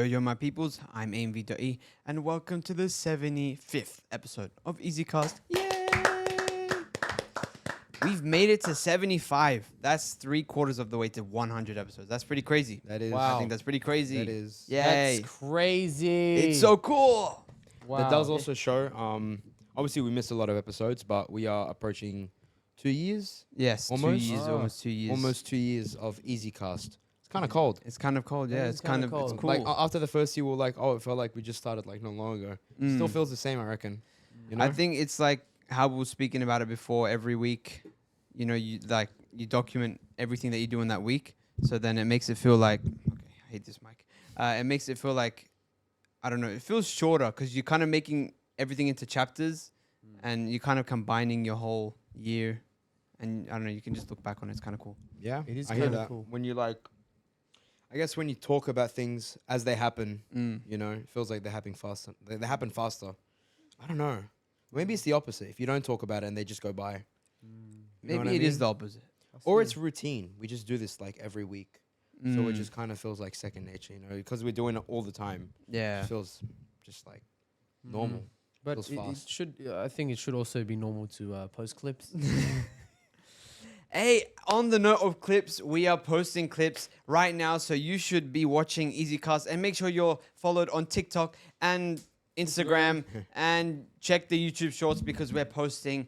Yo, my peoples, I'm OMG'd, and welcome to the 75th episode of EasyCast. Yay! We've made it to 75. That's 3/4 of the way to 100 episodes. That's pretty crazy. That is. I think that's pretty crazy. That is. Yay. That's crazy. It's so cool. Wow. That does also show. Obviously, we missed a lot of episodes, but we are approaching 2 years. Yes, Almost? 2 years, Oh. almost 2 years. Almost 2 years of EasyCast. It's kind of cold. It's kind of cold, yeah. It It's is kind kinda of, it's cold. cool. Like after the first year, we were like, oh, it felt like we just started like not long ago. Still feels the same, I reckon. You know? I think it's like how we were speaking about it before. Every week, you know, you document everything that you do in that week. So then it makes it feel like, okay, I hate this mic. It makes it feel like, I don't know, it feels shorter because you're kind of making everything into chapters and you're kind of combining your whole year. And I don't know, you can just look back on it. It's kind of cool. Yeah, It is I hear kinda that. cool. When you like, I guess when you talk about things as they happen, Mm. you know, it feels like they're happening faster. They happen faster. I don't know. Maybe it's the opposite. If you don't talk about it and they just go by. You know Maybe what I it is mean? the opposite. Or it's routine. We just do this like every week. So it Mm. just kind of feels like second nature, you know, because we're doing it all the time. Yeah. It feels just like normal. But feels it fast. should. I think it should also be normal to post clips. Hey, on the note of clips, we are posting clips right now, so you should be watching EasyCast and make sure you're followed on TikTok and Instagram and check the YouTube shorts because we're posting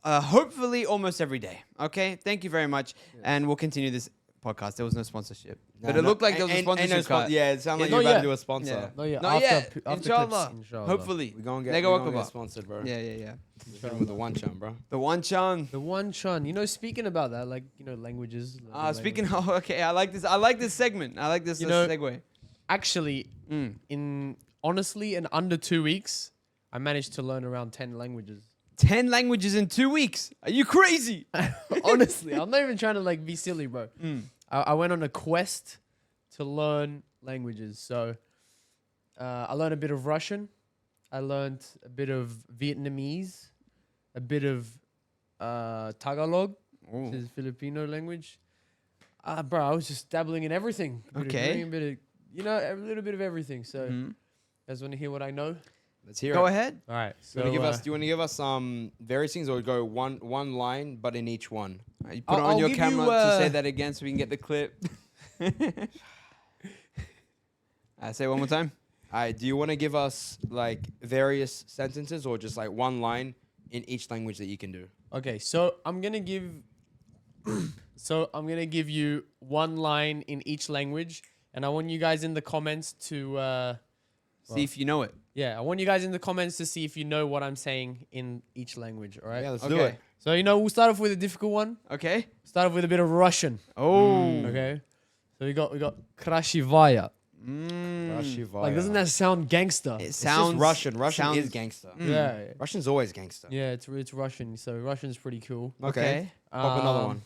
hopefully almost every day. Okay, thank you very much, and we'll continue this podcast. There was no sponsorship, but it looked like there was a sponsorship cut. Yeah, it sounded like Yeah, you're not about yet. to do a sponsor. Yeah. No, yeah. Not yet. After Inshallah. clips, inshallah. Hopefully. We're going to Nega get, we're gonna wakaba. get sponsored, bro. Yeah. We're going with the one chum, bro. The one chan. The one chun. You know, speaking about that, like languages. Speaking of, okay, I like this. I like this segment. I like this You know, segue. Actually, Mm. honestly, in under 2 weeks, I managed to learn around 10 languages. 10 languages in 2 weeks. Are you crazy? Honestly, I'm not even trying to like be silly, bro. Mm. I went on a quest to learn languages. So I learned a bit of Russian. I learned a bit of Vietnamese, a bit of Tagalog, Ooh. which is Filipino language. Bro, I was just dabbling in everything. A bit of Okay. Korean, bit of, a little bit of everything. So you Mhm. guys want to hear what I know? Let's hear Go it. ahead. All right. Do you want to give us various things or go one line, but in each one? You put I'll on your give camera you, to say that again so we can get the clip. Say it one more time. Do you want to give us like various sentences or just like one line in each language that you can do? Okay, so I'm gonna give you one line in each language, and I want you guys in the comments to See if you know it. I want you guys in the comments to see if you know what I'm saying in each language. All right. Yeah, let's do Okay. it. So we'll start off with a difficult one. Okay. Start off with a bit of Russian. Oh. Okay. So we got Krashivaya. Mm. Like, doesn't that sound gangster? It It's sounds just Russian. Russian sounds- is gangster. Yeah. Russian's always gangster. Yeah, it's Russian. So Russian's pretty cool. Okay. Pop another Um, one.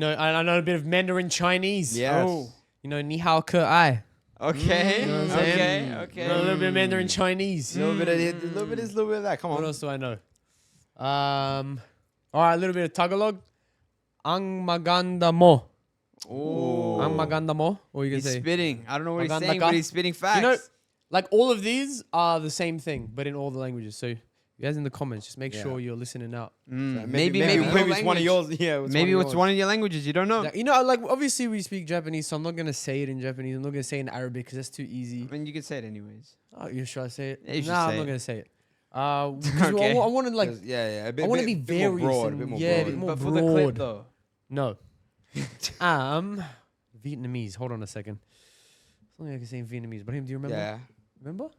I know a bit of Mandarin Chinese. Yes. Oh. Ni hao ke ai. Okay. You know what I'm saying? Okay. A little bit of Mandarin Chinese. A little bit of this, a little bit of this, a little bit of that. Come What on. else do I know? All right, a little bit of Tagalog. Ang maganda mo. Oh. Ang maganda mo. Or you can He's say. spitting. I don't know what he's Maganda saying, ka? but he's spitting facts. You know, like all of these are the same thing, but in all the languages. So you guys in the comments, just make Yeah. sure you're listening out. Maybe it's one of yours. Yeah. Maybe it's one of your languages. You don't know. Like obviously we speak Japanese, so I'm not gonna say it in Japanese. I'm not gonna say it in Arabic because that's too easy. I mean, you can say it anyways. Oh, you should I say it? Yeah, you should Nah, say I'm not it. gonna say it. 'Cause Okay. I want to like yeah. A bit, I want to be bit more various broad. A and- bit more yeah, a broad. bit more But for the clip, broad. though. No. Vietnamese. Hold on a second. Something I can say in Vietnamese, but him, do you remember? Yeah. Remember?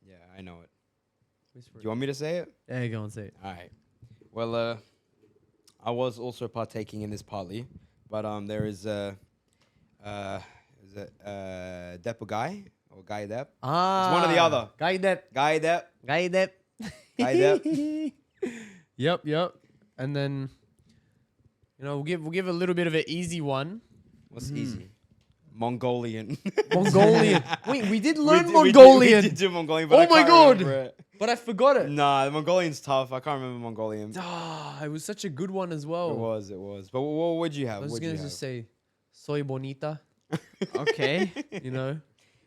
Yeah, I know it. Whisper Do you want me to say it? There you go and say it. All right. Well, I was also partaking in this partly, but there is is it Depp guy or Guy Depp? Ah. one or the other. Guy Depp. Guy Depp. Guy Depp. Guy Depp. Yep. And then, we'll give a little bit of an easy one. What's easy? Mongolian. Mongolian. Wait, we did learn We Mongolian. did do Mongolian, but Oh I my can't God. remember it. But I forgot it. Nah, the Mongolian's tough. I can't remember Mongolian. It was such a good one as well. It was. But what would you I have? was What'd gonna you just have? say, soy bonita. Okay. You know,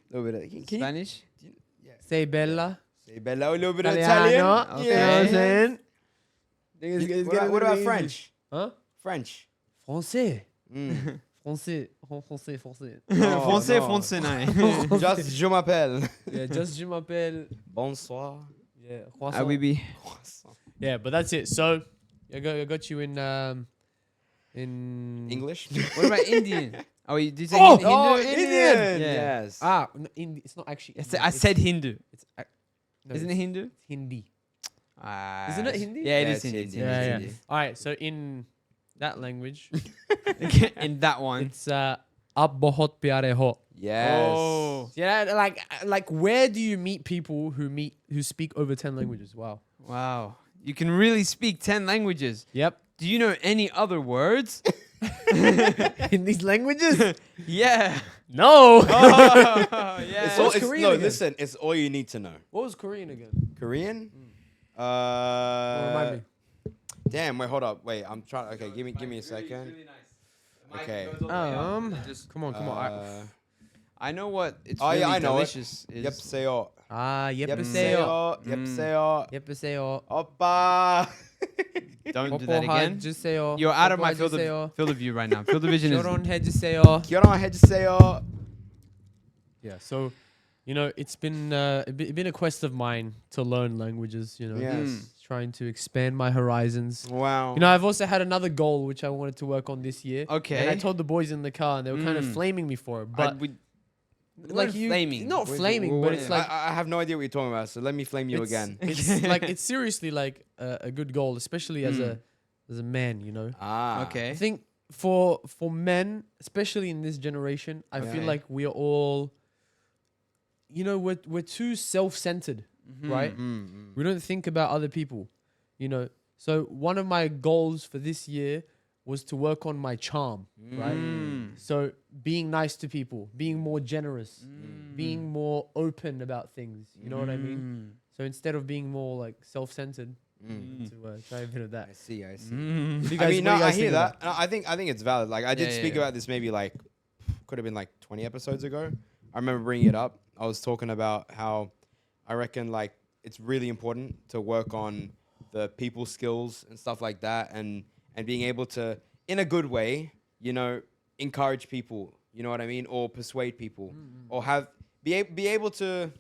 little bit of can you- Spanish. yeah. Say bella. Say bella, a little bit of Italiano. Italian. Okay. You know what I'm Yeah. saying? What about French? Huh? French. Français. Mm. Français. Français. Français, no. français, non. Just je m'appelle. Yeah, just je m'appelle. Bonsoir. Yeah, Ah, croissant. oui, oui. Yeah, but that's it. So, I got you in English. What about Indian? Oh, you did you say Oh! Hindu? Oh, Indian. Indian. Yeah. Yes. No, it's not actually. Indian. I said Hindu. It's, no, Isn't it it's Hindu? Hindi. Ah, Isn't it Hindi? Yeah, it Yeah, is it's Hindi. Hindi. Yeah, yeah. Hindi. All right. So in that language, In that one. it's ab bahut pyare ho. Yes. Oh. Yeah, like where do you meet people who speak over 10 languages? Wow. Wow. You can really speak 10 languages. Yep. Do you know any other words? In these languages? Yeah. No. Oh, yeah. It's all, What's it's, Korean no, again? listen. It's all you need to know. What was Korean again? Korean. Remind me. Damn. Wait. Hold up. Wait. I'm trying. Okay. Give me a second. Okay. Come on. I know what it's Oh, really yeah, I know it. delicious is. Yep. Seo. Yep, Yep. seo. Seo. Yep. Seo. Yep, seo. Oppa. Don't do that again. Seo. You're out of my field of view right now. Field of vision is... Shoron head seo. Kyoron head seo. Yeah, so it's been a quest of mine to learn languages, Yes. trying to expand my horizons. Wow. I've also had another goal which I wanted to work on this year. Okay. And I told the boys in the car and they were kind of flaming me for it. But like you flaming. not flaming, but it's like I have no idea what you're talking about. So let me flame you again. It's like it's seriously like a good goal, especially as a man, Ah. Okay. I think for men, especially in this generation, I feel Okay. like we are all we're too self-centered, right? We don't think about other people, So one of my goals for this year was to work on my charm, right? So being nice to people, being more generous, being more open about things. You know what I mean? So instead of being more like self-centered, to try a bit of that. I see. What do you I guys- mean, what do you no, I guys hear think of that. No, I think it's valid. Like I did Yeah, speak yeah. about this maybe like could have been like 20 episodes ago. I remember bringing it up. I was talking about how I reckon like it's really important to work on the people skills and stuff like that, and being able to, in a good way, encourage people. You know what I mean, or persuade people, or be able to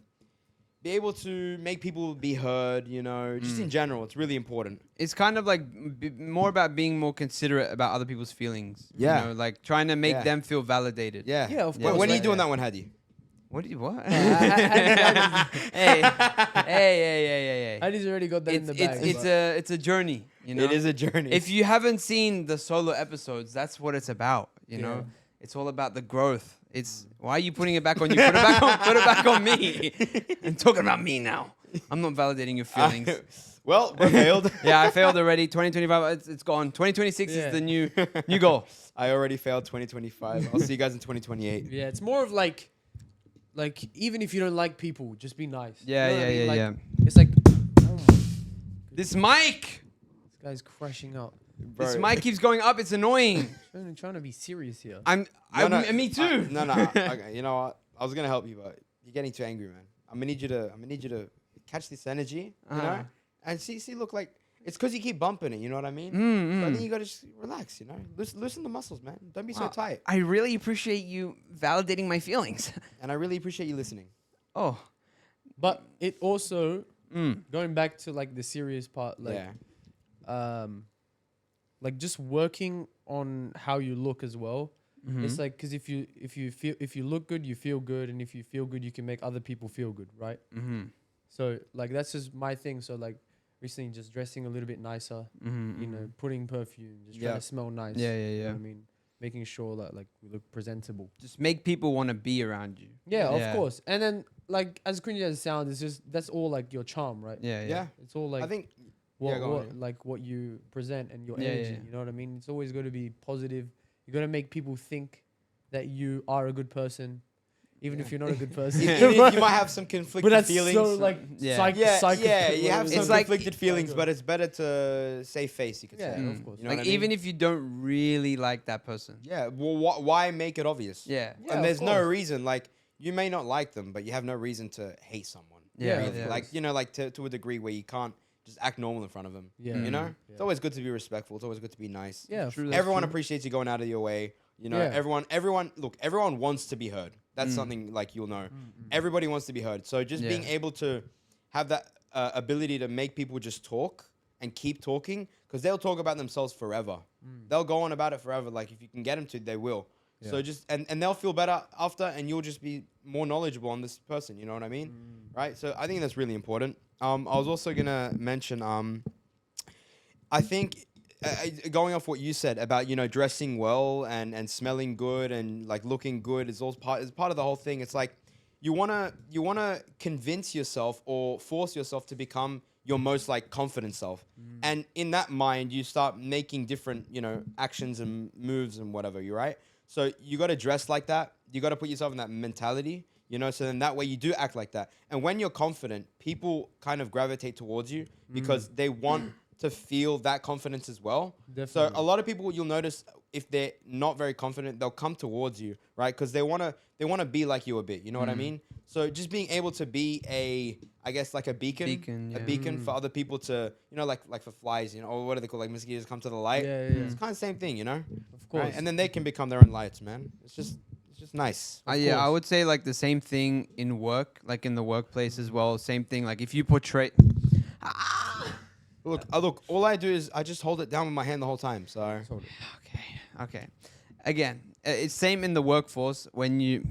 make people be heard. Just in general, it's really important. It's kind of like more about being more considerate about other people's feelings. Yeah. Like trying to make Yeah. them feel validated. Yeah. Yeah, of Yeah. course. When are you Yeah. doing that one, Hadi? What do you what? Hey, hey. Eddie's already got that in the bag. It's a journey. It is a journey. If you haven't seen the solo episodes, that's what it's about. You know, Yeah. it's all about the growth. It's why are you putting it back on you? Put it back on me. I'm talking about me now. I'm not validating your feelings. Well, we failed. Yeah, I failed already. 2025, it's gone. 2026 Yeah. is the new goal. I already failed 2025. I'll see you guys in 2028. Yeah, it's more of like even if you don't like people, just be nice. Yeah, You know what I mean? Like, yeah. It's like, oh my, This mic, this guy's crashing up. this Bro. mic keeps going up. It's annoying. I'm trying to be serious here. Me too. No. Okay, you know what? I was gonna help you, but you're getting too angry, man. I'm gonna need you to catch this energy, and see. Look, like it's because you keep bumping it. You know what I mean? So I think you gotta just relax. Loosen the muscles, man. Don't be so tight. I really appreciate you validating my feelings. And I really appreciate you listening. Oh, But it also going back to like the serious part, like Yeah. like just working on how you look as well. It's like because if you look good, you feel good, and if you feel good, you can make other people feel good, right? So like that's just my thing. So like recently, just dressing a little bit nicer, putting perfume, just trying to smell nice. Yeah. You know what I mean, making sure that like we look presentable. Just make people want to be around you. Yeah, of course. And then like as cringy as it sounds, it's just that's all like your charm, right? Yeah. It's all like I think. what, go on, what you present and your Yeah, energy. yeah. You know what I mean? It's always got to be positive. You got to make people think that you are a good person, even if you're not a good person. Even if you might have some but conflicted that's feelings. so like Yeah. You have some It's like- conflicted feelings, but it's better to save face. You could Yeah, say. of course. You know Like what I mean? even if you don't really like that person. Yeah. Well, why make it obvious? Yeah. Yeah, And of there's no course. reason. Like you may not like them, but you have no reason to hate someone. Yeah, Really. yeah. Like, like to a degree where you can't just act normal in front of them. Yeah. You know? Mm. It's always good to be respectful. It's always good to be nice. Yeah. True, that's Everyone true. appreciates you going out of your way. Yeah. Everyone wants to be heard. That's Mm. something like you'll know. Everybody wants to be heard. So just being Yeah. able to have that ability to make people just talk and keep talking, because they'll talk about themselves forever. They'll go on about it forever. Like if you can get them to, they will. Yeah. So just and they'll feel better after, and you'll just be more knowledgeable on this person. You know what I mean? Right. So I think that's really important. I was also gonna mention. I think going off what you said about dressing well and smelling good and like looking good is part of the whole thing. It's like you wanna convince yourself or force yourself to become your most like confident self, and in that mind you start making different actions and moves and whatever. You're right. So you got to dress like that. You got to put yourself in that mentality. So then that way you do act like that. And when you're confident, people kind of gravitate towards you because they want to feel that confidence as well. Definitely. So a lot of people, you'll notice if they're not very confident, they'll come towards you, right? Because they wanna be like you a bit. You know what I mean? So just being able to be I guess like a beacon, yeah. a beacon for other people to, like for flies, or what do they call, like mosquitoes come to the light. Yeah. It's kind of the same thing, Of course. right? And then they can become their own lights, man. It's just nice. Yeah, I course. would say like the same thing in work, like in the workplace as well. Same thing, like if you portray. Look, all I do is I just hold it down with my hand the whole time. So Okay. Again, it's same in the workforce when you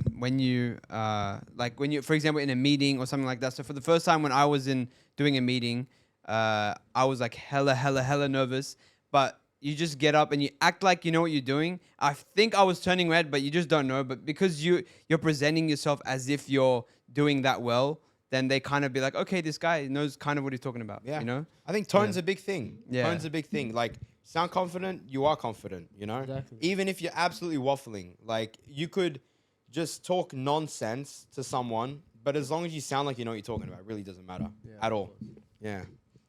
for example in a meeting or something like that. So for the first time when I was doing a meeting, I was like hella nervous, but you just get up and you act like you know what you're doing. I think I was turning red, but you just don't know. But because you're presenting yourself as if you're doing that well, then they kind of be like, okay, this guy knows kind of what he's talking about. yeah, I think tone's a big thing. Yeah. Tone's a big thing. Like sound confident, you are confident. Exactly. Even if you're absolutely waffling, like you could just talk nonsense to someone, but as long as you sound like you know what you're talking about, it really doesn't matter at all. Yeah,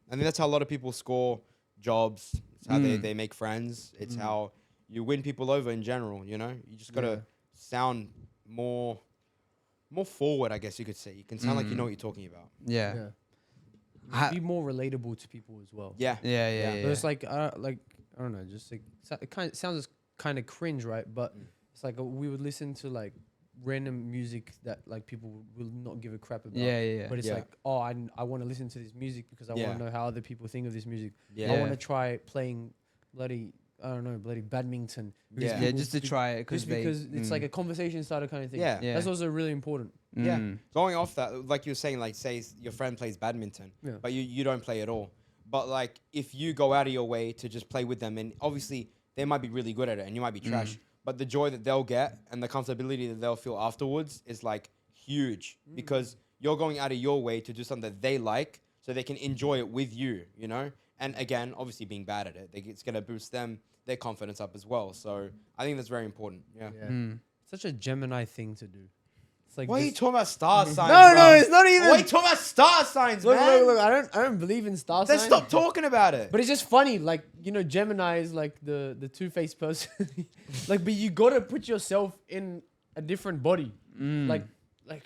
I think that's how a lot of people score jobs. It's how they make friends. It's how you win people over in general. You just gotta sound more forward, I guess you could say. You can sound like you know what you're talking about. Yeah. Just be more relatable to people as well. Yeah. Yeah. But it's like I don't know, just like it sounds kind of cringe, right? But it's like we would listen to like random music that like people will not give a crap about. Yeah. But it's Yeah. like, oh, I want to listen to this music because I Yeah. want to know how other people think of this music. Yeah. I want to try playing bloody badminton. because Yeah. Yeah, people just to be- try it just because it's like a conversation starter kind of thing. Yeah. That's also really important. Yeah. Mm. Going off that, like you were saying, like say your friend plays badminton, Yeah. but you don't play at all. But like if you go out of your way to just play with them, and obviously they might be really good at it and you might be trash, but the joy that they'll get and the comfortability that they'll feel afterwards is like huge because you're going out of your way to do something that they like so they can enjoy it with you, And again, obviously being bad at it, it's going to boost their confidence up as well. So I think that's very important. Yeah. Such a Gemini thing to do. It's like Why are you this- talking about star signs? No, bro? it's not even. Why are you talking about star signs, Look, man? look, I don't believe in star Then signs. stop talking about it. But it's just funny, like Gemini is like the two-faced person, like. But you gotta put yourself in a different body, like,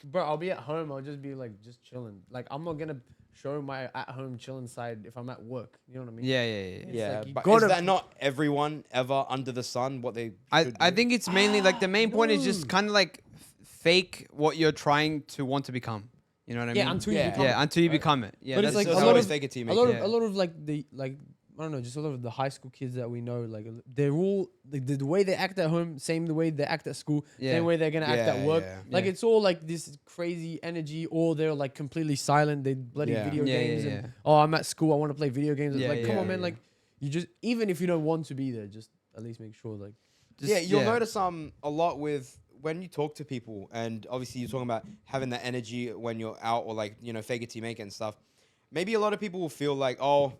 bro. I'll be at home. I'll just be like just chilling. Like I'm not gonna show my at-home chilling side if I'm at work. You know what I mean? Yeah. Yeah, like you but gotta- is that not everyone ever under the sun? What they should I do? think it's mainly like the main point is just No. kind of like fake what you're trying to want to become. You know what I mean? Yeah, until you Yeah. become. Yeah, until you right? become it. Yeah, But it's that's like So a it's lot always of- fake it till you A make lot it. of a lot of like I don't know, just a lot of the high school kids that we know, like they're all the way they act at home, same the way they act at school, Yeah. same way they're gonna act Yeah, at work. yeah. Like Yeah. it's all like this crazy energy, or they're like completely silent. They bloody Yeah. video Yeah, games, yeah, and yeah. oh, I'm at school, I want to play video games. It's Yeah, like, come yeah, on, man, yeah. like you just even if you don't want to be there, just at least make sure like Just- Yeah, you'll notice a lot with when you talk to people, and obviously you're talking about having that energy when you're out, or like fake it till you make it and stuff. Maybe a lot of people will feel like, oh,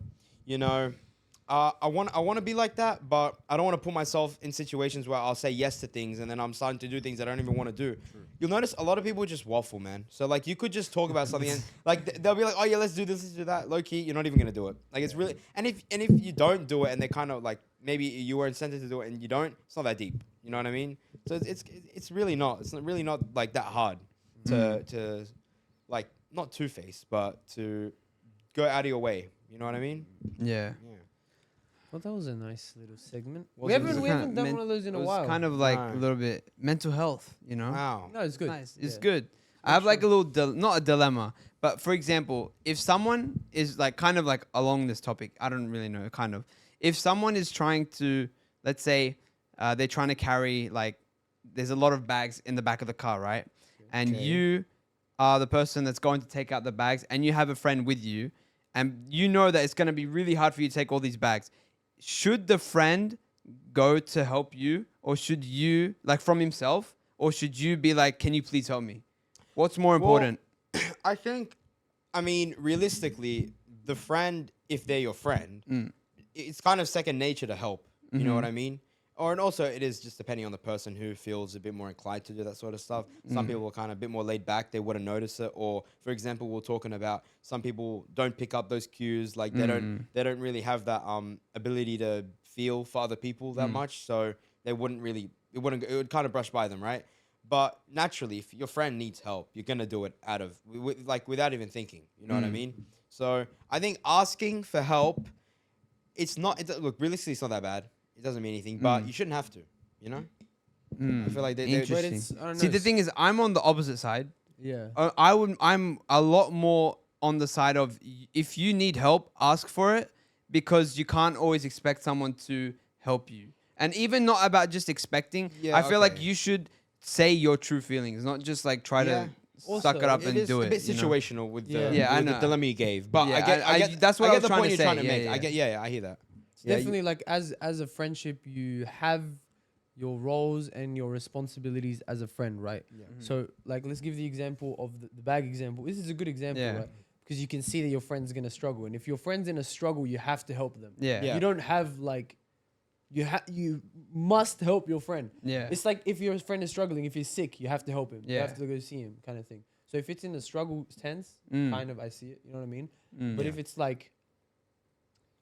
I want to be like that, but I don't want to put myself in situations where I'll say yes to things and then I'm starting to do things I don't even want to do. You'll notice a lot of people just waffle, man. So like you could just talk about something and like they'll be like, oh yeah, let's do this, let's do that. Low key, you're not even gonna do it. Like it's really, and if you don't do it and they kind of like maybe you were incented to do it and you don't, it's not that deep. You know what I mean? So it's really not like that hard. to like not two-face, but to go out of your way. You know what I mean? Yeah. Yeah. Well, that was a nice little segment. Was We it- haven't was we it haven't done one of those in It a was while. kind of like a No. little bit mental health, Wow. No, it's good. Nice. It's Yeah. good. I have like a little, not a dilemma, but for example, if someone is like kind of like along this topic, I don't really know, kind of. If someone is trying to, let's say, they're trying to carry like, there's a lot of bags in the back of the car, right? And Okay. you are the person that's going to take out the bags, and you have a friend with you, and you know that it's going to be really hard for you to take all these bags. Should the friend go to help you, or should you, like from himself, or should you be like, can you please help me? What's more important? I think, I mean, realistically, the friend, if they're your friend, it's kind of second nature to help. You know what I mean? And also, it is just depending on the person who feels a bit more inclined to do that sort of stuff. Some people are kind of a bit more laid back; they wouldn't notice it. Or, for example, we're talking about some people don't pick up those cues, like they don't really have that ability to feel for other people that much, so they wouldn't really it would kind of brush by them, right? But naturally, if your friend needs help, you're gonna do it out of like without even thinking. You know what I mean? So I think asking for help, look, realistically, it's not that bad. It doesn't mean anything, but you shouldn't have to. You know? I feel like they Interesting. it's- I don't See, know, the thing is, I'm on the opposite side. Yeah. I'm a lot more on the side of if you need help, ask for it, because you can't always expect someone to help you. And even not about just expecting. Yeah, I feel like okay. you should say your true feelings, not just like try Yeah. to Also, suck it up It and is do a it. bit you know? situational with the, Yeah. Yeah, I with the know. dilemma you gave, but Yeah, I get that's what I I get was the trying point to you're trying say. to make. Yeah, I get I hear that. It's Yeah, definitely like as a friendship, you have your roles and your responsibilities as a friend, right? Yeah. So like, let's give the example of the bag example. This is a good example, Yeah. right? Because you can see that your friend's gonna struggle, and if your friend's in a struggle, you have to help them. Yeah. Yeah. You don't have like, you must help your friend. Yeah. It's like if your friend is struggling, if he's sick, you have to help him. You Yeah. have to go see him, kind of thing. So if it's in the struggle tense, kind of, I see it. You know what I mean? But if it's like,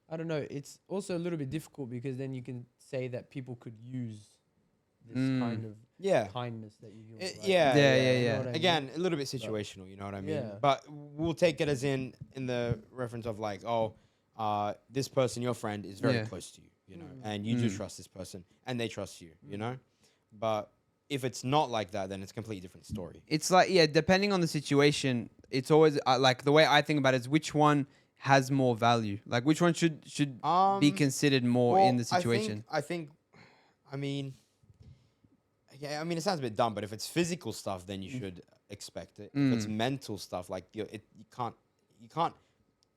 I don't know, it's also a little bit difficult because then you can say that people could use this kind of Yeah. kindness that you give. right? Yeah. Yeah. You know what I mean? Again, a little bit situational, you know what I mean? Yeah. But we'll take it as in the reference of like, this person, your friend, is very Yeah. close to you, you know, and you do trust this person, and they trust you, you know. But if it's not like that, then it's a completely different story. It's like, yeah, depending on the situation, it's always like the way I think about it is which one has more value. Like which one should be considered more in the situation. I think, I mean, yeah, I mean, it sounds a bit dumb, but if it's physical stuff, then you should expect it. If it's mental stuff, like you can't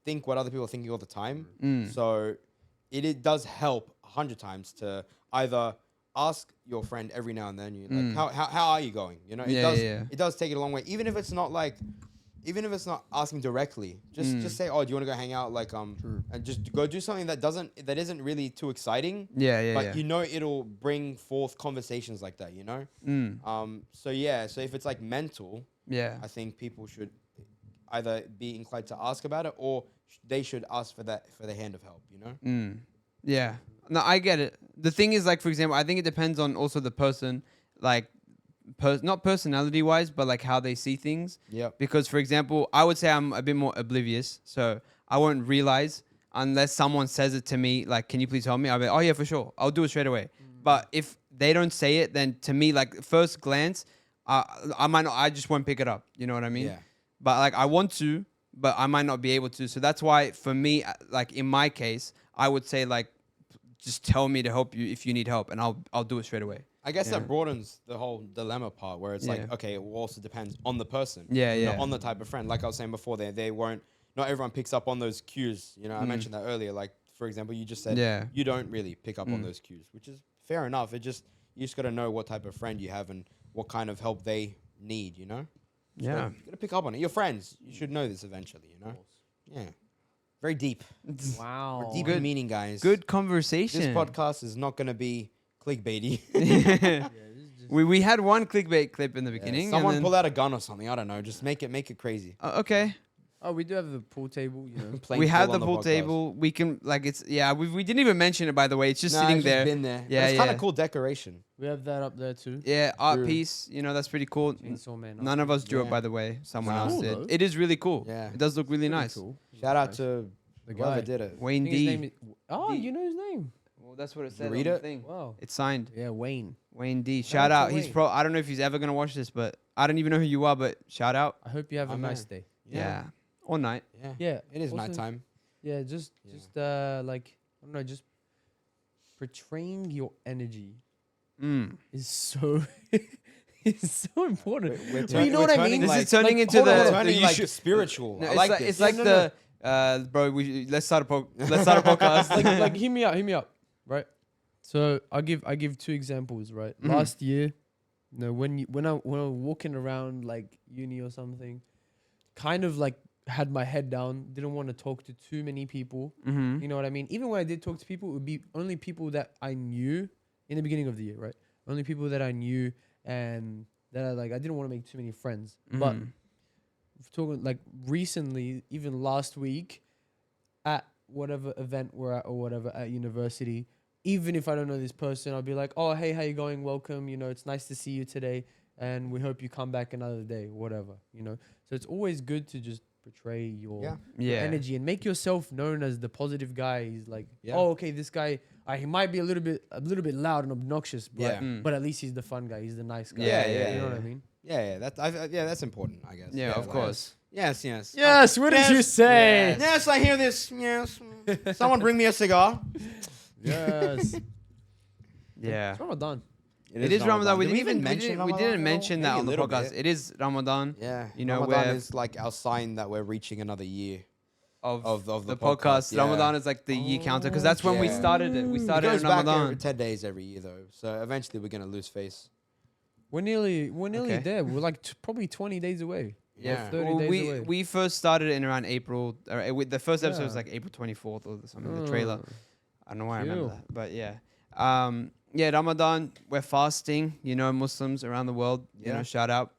think what other people are thinking all the time. So it does help 100 times to either ask your friend every now and then, how are you going? You know, it does take it a long way, even if it's not asking directly. Just say, oh, do you want to go hang out? Like and just go do something that isn't really too exciting. But you know it'll bring forth conversations like that. You know. So if it's like mental, I think people should either be inclined to ask about it, or they should ask for the hand of help. You know. Yeah. No, I get it. The thing is, like, for example, I think it depends on also the person, like, not personality wise, but like how they see things. Yeah. Because, for example, I would say I'm a bit more oblivious, so I won't realize unless someone says it to me, like, can you please help me? I'll be like, oh yeah, for sure, I'll do it straight away. But if they don't say it, then to me, like, first glance, I just won't pick it up. You know what I mean? Yeah. But like, I want to, but I might not be able to. So that's why, for me, like in my case, I would say like, just tell me to help you if you need help, and I'll do it straight away. I guess that broadens the whole dilemma part, where it's like, Yeah. okay, it also depends on the person. Yeah, you know, yeah. on the type of friend. Like I was saying before, they won't. Not everyone picks up on those cues. You know, I mentioned that earlier. Like for example, you just said you don't really pick up on those cues, which is fair enough. You just got to know what type of friend you have and what kind of help they need. You know. You gotta pick up on it. Your friends, you should know this eventually. You know. Yeah. Very deep. Wow. Deep Good. in meaning, guys. Good conversation. This podcast is not gonna be clickbaity. we had one clickbait clip in the beginning. Someone and then, pull out a gun or something. I don't know. Just make it crazy. Okay. Oh, we do have the pool table. Playing We have pool the on pool podcast. table. We can we didn't even mention it, by the way. It's just Nah, sitting it's just there. been there. Yeah, But it's kind yeah. of cool decoration. We have that up there too. Yeah, art True. piece. That's pretty cool. Chainsaw Man. None of us drew it, Yeah. by the way. Someone Nah. else Cool, did. though. It is really cool. Yeah. It does look really Pretty nice. cool. Shout out Nice. to the whoever guy. did it. I Wayne think his name D. is, oh, D. you know his name. Well, that's what it You said on read the it? thing. Wow. It's signed. Yeah, Wayne. Wayne D. Shout Shout out out. to He's Wayne. pro. I don't know if he's ever gonna watch this, but I don't even know who you are. But shout out. I hope you have Oh, a nice man. day. Yeah. Or night. Yeah. Yeah. It is also- nighttime. Yeah, just like I don't know, just portraying your energy is so it's so important. We're Well, you know what I mean? This Like, is turning into hold on, the. hold we're on. turning you like should- spiritual. No, I it's like like this. it's like No, the bro. Let's start a podcast. like hear me out, right? So I give two examples, right? Mhm. Last year, when I was walking around like uni or something, kind of like had my head down, didn't want to talk to too many people. Mm-hmm. You know what I mean? Even when I did talk to people, it would be only people that I knew in the beginning of the year, right? Only people that I knew and that I didn't want to make too many friends. But talking like recently, even last week, at whatever event we're at or whatever at university, even if I don't know this person, I'll be like, oh, hey, how you going? Welcome. It's nice to see you today. And we hope you come back another day, whatever, So it's always good to just portray your Yeah. energy and make yourself known as the positive guy. He's like, Yeah. oh, okay, this guy, he might be a little bit loud and obnoxious, but Yeah. but at least he's the fun guy. He's the nice guy. Yeah, You know what yeah. I mean? Yeah, that's important, I guess. Yeah, of like- course. Yes. Yes. What did you say? Yes, I hear this. Yes. Someone bring me a cigar. Yes. Yeah. It's Ramadan. It is Ramadan. We Did didn't even mention we Ramadan didn't at all? mention that Maybe on a the little podcast. bit. It is Ramadan. Yeah. You know, Ramadan where- is like our sign that we're reaching another year. Of the the podcast, podcast. yeah. Ramadan is like the year counter because that's when we Yeah. started it. We It started goes in back Ramadan. every 10 days every year though. So eventually we're gonna lose face. We're nearly Okay. there. We're like probably 20 days away. Yeah. 30 Well, days away. we first started it in around April. The first episode was Yeah. like April 24th or something. The trailer. Oh. I don't know why I remember Cool. that, but yeah. Yeah, Ramadan. We're fasting. Muslims around the world. Yeah. Shout out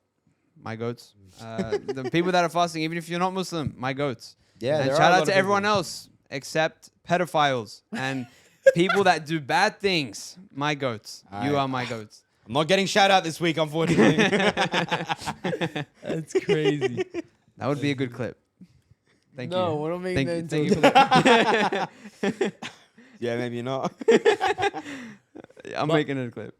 my goats. The people that are fasting, even if you're not Muslim, my goats. Yeah. And there are shout a out lot to of everyone people. else except pedophiles and people that do bad things. My goats. You Alright. are my goats. I'm not getting shout out this week, unfortunately. That's crazy. That would be a good clip. Thank no, you. we're not making Thank that you. into Thank you. yeah, maybe not. I'm But- Oh, making it a clip.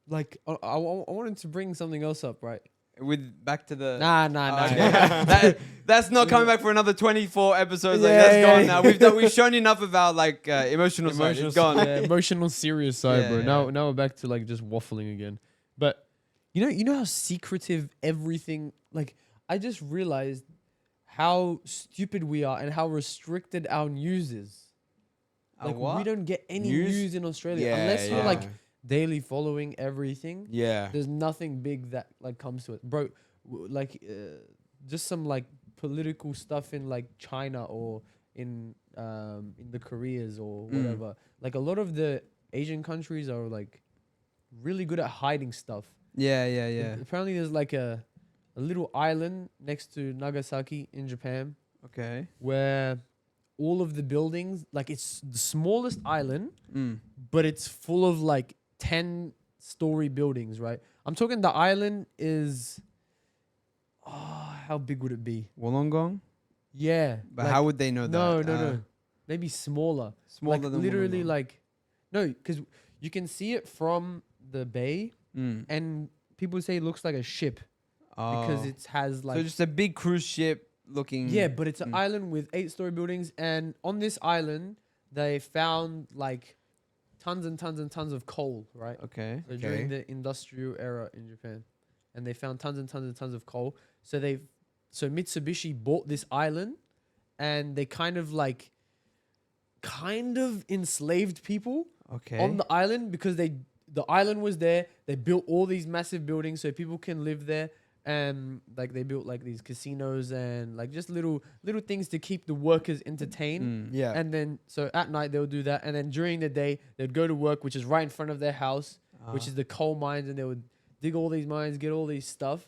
like I wanted to bring something else up, right? With back to the. Nah. Okay. That's not coming back for another 24 episodes. Like, Yeah, that's yeah, gone yeah. now. We've shown enough about like emotional side. It's gone. emotional, serious side, Yeah, bro. yeah. Now we're back to like just waffling again. But you know how secretive everything. Like I just realized how stupid we are and how restricted our news is. Like we don't get any news in Australia unless you're like daily following everything. Yeah. There's nothing big that like comes to it, bro. Just some like political stuff in like China or in the Koreas or whatever. Like a lot of the Asian countries are like really good at hiding stuff. Yeah. Apparently, there's like a little island next to Nagasaki in Japan Okay. where all of the buildings, like it's the smallest island, but it's full of like 10-story buildings, right? I'm talking the island is, how big would it be? Wollongong? Yeah. But like- how would they know that? No. Maybe smaller. Smaller like than literally Wollongong. like, no, because you can see it from the bay and people say it looks like a ship because it has like... so just a big cruise ship looking. Yeah, but it's an island with 8-story buildings, and on this island they found like tons and tons and tons of coal, right? Okay. So during the industrial era in Japan, and they found tons and tons and tons of coal. So Mitsubishi bought this island, and they kind of enslaved people Okay. on the island because the island was there. They built all these massive buildings so people can live there. And like they built like these casinos and like just little things to keep the workers entertained. Yeah. And then so at night they'll do that, and then during the day they'd go to work, which is right in front of their house, which is the coal mines, and they would dig all these mines, get all these stuff.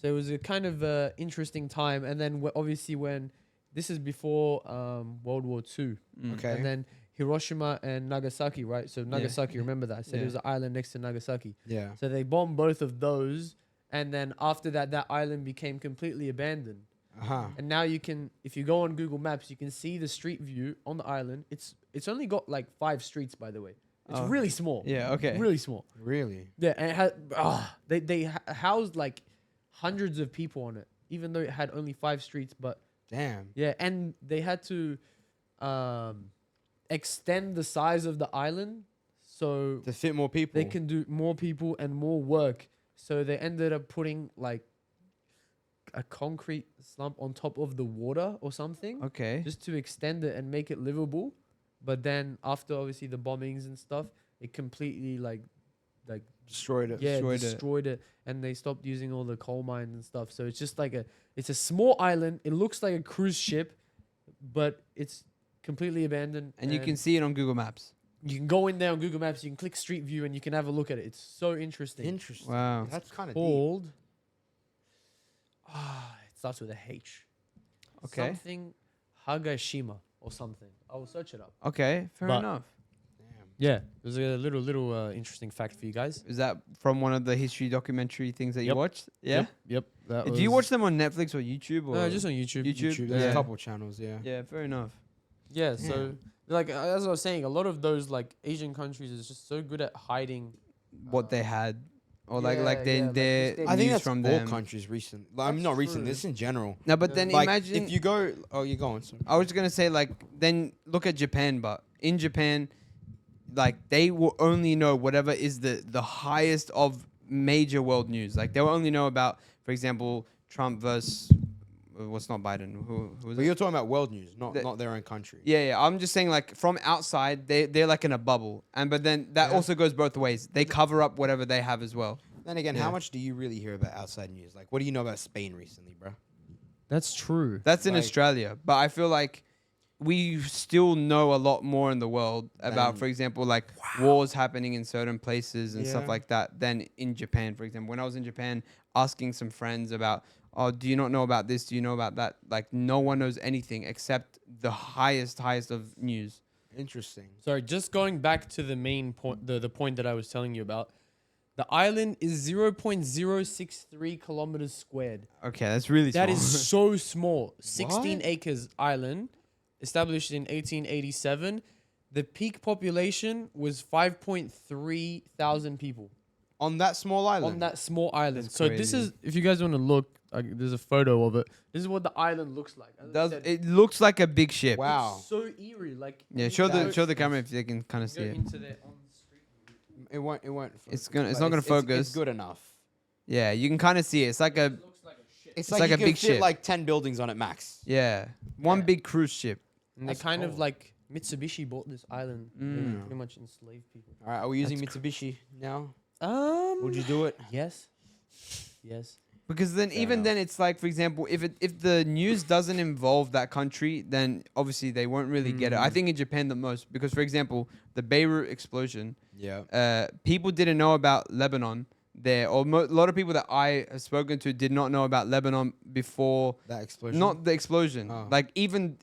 So it was a kind of interesting time. And then obviously when this is before World War II. Okay. And then Hiroshima and Nagasaki, right? So Nagasaki, remember that? I said it was an island next to Nagasaki. Yeah. So they bombed both of those. And then after that, that island became completely abandoned. And now you can, if you go on Google Maps, you can see the street view on the island. It's only got like 5 streets, by the way. It's really small. Yeah. Okay. Really small. Really? Yeah, and it had they housed like hundreds of people on it, even though it had only 5 streets. But Damn. yeah, and they had to extend the size of the island so To fit more people. they can do more people and more work. So they ended up putting like a concrete slump on top of the water or something, Okay. just to extend it and make it livable. But then after obviously the bombings and stuff, it completely like destroyed it. destroyed it, and they stopped using all the coal mines and stuff. So it's just like it's a small island. It looks like a cruise ship, but it's completely abandoned. And you can see it on Google Maps. you can go in there on Google Maps. You can click Street View and you can have a look at it. It's so interesting. Interesting. Wow. That's kind of deep. Called it starts with a H. Okay. Something Hagashima or something. I will search it up. Okay. Fair But- enough. Damn. Yeah, there's a little interesting fact for you guys. Is that from one of the history documentary things that you Yep. watched? Yeah. Yep. Do you watch them on Netflix or YouTube? Or No, just on YouTube. YouTube? There's Yeah. a couple channels, yeah. Yeah. Fair enough. Yeah, so like as I was saying, a lot of those like Asian countries is just so good at hiding. What they had, or like yeah, like yeah, like they just I think news that's from all them. countries recent. Like, I mean, That's not recent. true. This in general. No, but Yeah. then Like, imagine if you go, you go on. Sorry. I was gonna say like then look at Japan, but in Japan, like they will only know whatever is the highest of major world news. Like they will only know about, for example, Trump versus what's not Biden. Who was But it? you're talking about world news, not The- not their own country. Yeah. I'm just saying like from outside they're like in a bubble, and but then that Yeah. also goes both ways. They cover up whatever they have as well. Then again, Yeah. how much do you really hear about outside news? Like, what do you know about Spain recently, bro? That's true. That's in Like- Australia, but I feel like we still know a lot more in the world about, Than- for example, like wars happening in certain places and stuff Yeah. like that than in Japan, for example. When I was in Japan, asking some friends about, oh, do you not know about this? Do you know about that? Like, no one knows anything except the highest of news. Interesting. Sorry, just going back to the main point, the point that I was telling you about. The island is 0.063 kilometers squared. Okay, that's really That small. is so small. 16 What? acres island, established in 1887. The peak population was 5.3 thousand people On that small island. on that small island. That's So this crazy. is, if you guys want to look, there's a photo of it. This is what the island looks like. As I Does said, it looks like a big ship? Wow. it's so eerie. Like Yeah, you show go- the camera if they can kind of go see it. into there on the street. It won't. It's focus, gonna- it's but not gonna focus. It's good enough. Yeah, you can kind of see it. It's like a It looks like a ship. It's, like like, a you can big fit ship. like 10 buildings on it max. yeah, one Yeah. big cruise ship. And they That's kind of cool. like Mitsubishi bought this island. They Mm. pretty much enslaved people. All right, are we using That's Mitsubishi now? Would Would you do it? Yes. Yes. Because then, Fair even enough. then, it's like, for example, if the news doesn't involve that country, then obviously they won't really get it. I Mm. think in Japan the most, because for example, the Beirut explosion, Yeah. people didn't know about Lebanon there, or a lot of people that I have spoken to did not know about Lebanon before. That explosion. Not the explosion. Oh. Like even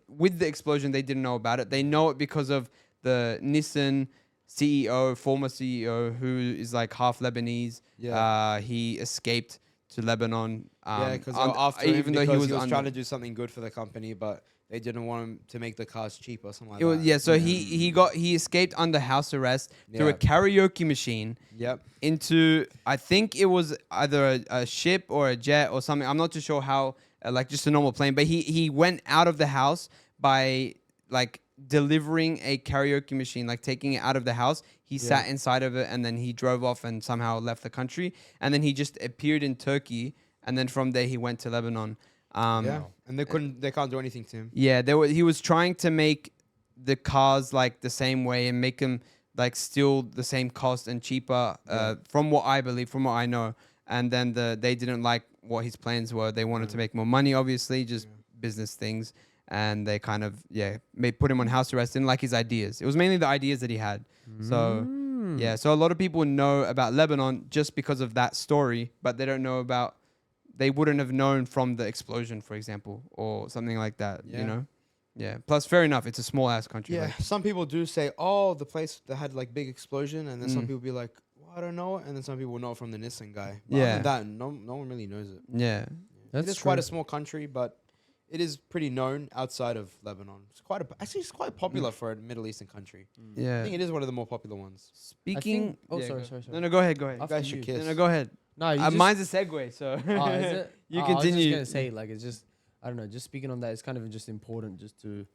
with the explosion, they didn't know about it. They know it because of the Nissan CEO, former CEO, who is like half Lebanese. Yeah. He escaped to Lebanon. Yeah, because un- after even though he was under- trying to do something good for the company, but they didn't want him to make the cars cheaper or something like It was, that. yeah, so he escaped under house arrest through a Yeah. karaoke machine Yep. into, I think it was either a ship or a jet or something. I'm not too sure how, like just a normal plane. But he went out of the house by like delivering a karaoke machine, like taking it out of the house. He Yeah. sat inside of it and then he drove off and somehow left the country. And then he just appeared in Turkey. And then from there he went to Lebanon. Yeah. And they can't do anything to him. Yeah, he was trying to make the cars like the same way and make them like still the same cost and cheaper, from what I believe, from what I know. And then they didn't like what his plans were. They wanted to make more money, obviously, just business things. And they kind of, put him on house arrest. Didn't like his ideas. It was mainly the ideas that he had. So, so a lot of people know about Lebanon just because of that story, but they don't know about they wouldn't have known from the explosion, for example, or something like that. Yeah. You know. Yeah. Plus, fair enough. It's a small ass country. Yeah, like- some people do say, "Oh, the place that had like big explosion," and then some Mm. people be like, "Well, I don't know," and then some people know from the Nissan guy. But Yeah. other than that, no one really knows it. Yeah. That's It is quite true. a small country, but it is pretty known outside of Lebanon. It's quite popular for a Middle Eastern country. I Yeah. think it is one of the more popular ones. Speaking. Oh, yeah, sorry, go- sorry, sorry. No, no, go ahead. Go ahead. After guys should you. kiss. No, no, go ahead. No, you just, Mine's a segue, so oh, is it? you Oh, I was continue. just gonna say, like, it's just, I don't know. Just speaking on that, it's kind of just important just to,